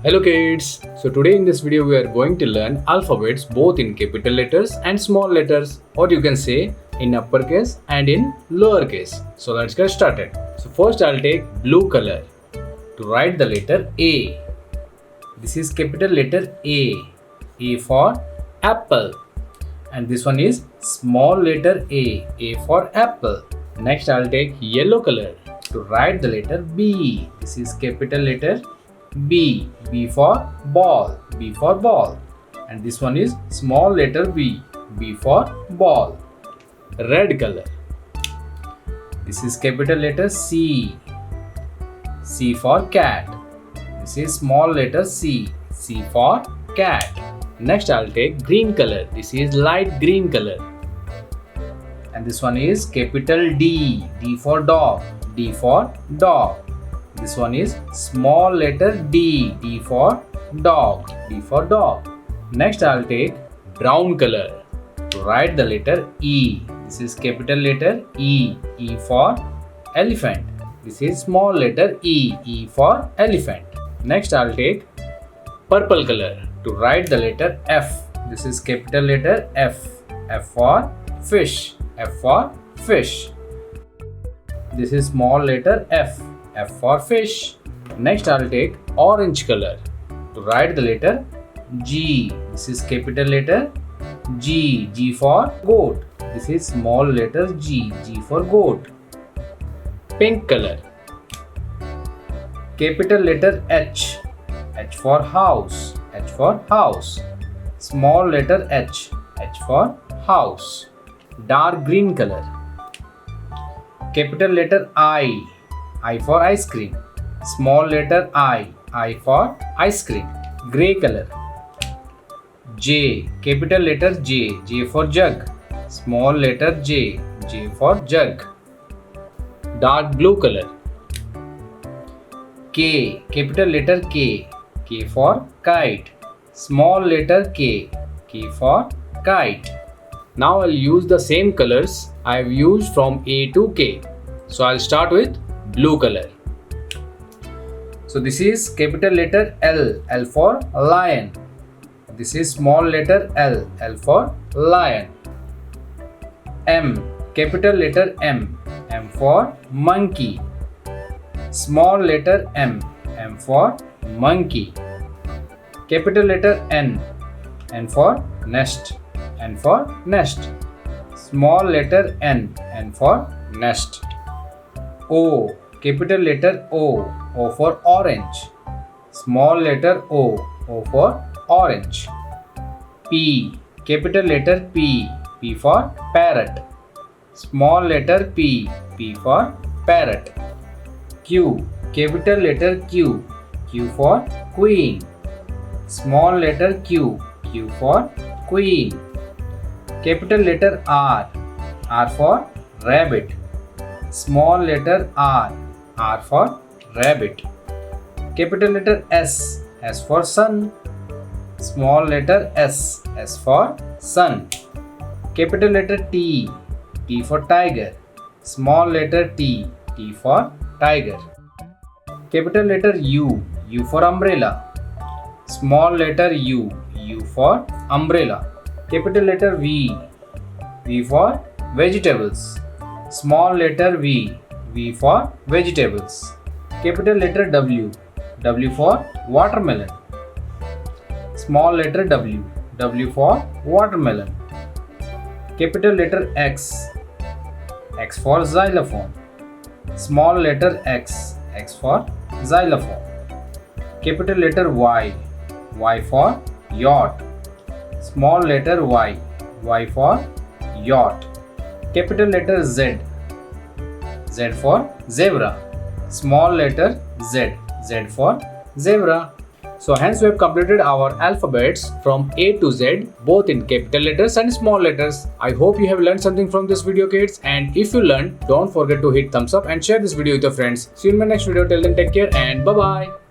Hello kids! So today in this video we are going to learn alphabets both in capital letters and small letters, or you can say in uppercase and in lowercase. So let's get started. So first I'll take blue color to write the letter A. This is capital letter A for apple. And this one is small letter A for apple. Next I'll take yellow color to write the letter B. This is capital letter B for ball, B for ball. And this one is small letter B for ball. Red color. This is capital letter C for cat. This is small letter C for cat. Next I'll take green color. This is light green color. And this one is capital D for dog, D for dog. This one is small letter D for dog, D for dog. Next I'll take brown color to write the letter E. This is capital letter E for elephant. This is small letter E for elephant. Next I'll take purple color to write the letter F. This is capital letter F for fish, F for fish. This is small letter F for fish. Next I'll take orange color to write the letter G. This is capital letter G for goat. This is small letter G for goat. Pink color. Capital letter H for house, H for house. Small letter H for house. Dark green color. Capital letter I for ice cream. Small letter I for ice cream. Grey color. J, capital letter J for jug. Small letter J for jug. Dark blue color. K, capital letter K for kite. Small letter K for kite. Now I'll use the same colors I have used from A to K. So I'll start with blue color. So this is capital letter L for lion. This is small letter L for lion. M, capital letter M for monkey. Small letter M for monkey. Capital letter N for nest, N for nest. Small letter N for nest. O, capital letter O for orange. Small letter O for orange. P, capital letter P for parrot. Small letter P for parrot. Q, capital letter Q for queen. Small letter Q for queen. Capital letter R for rabbit. Small letter R for rabbit. Capital letter S for sun. Small letter S for sun. Capital letter T for tiger. Small letter T for tiger. Capital letter U for umbrella. Small letter U for umbrella. Capital letter V for vegetables. Small letter V for vegetables. Capital letter W for watermelon. Small letter W for watermelon. Capital letter X for xylophone. Small letter X for xylophone. Capital letter Y for yacht. Small letter Y for yacht. Capital letter Z for zebra. Small letter Z for zebra. So hence we have completed our alphabets from A to Z, both in capital letters and small letters. I hope you have learned something from this video, kids, and if you learned, don't forget to hit thumbs up and share this video with your friends. See you in my next video. Till then, take care and bye bye.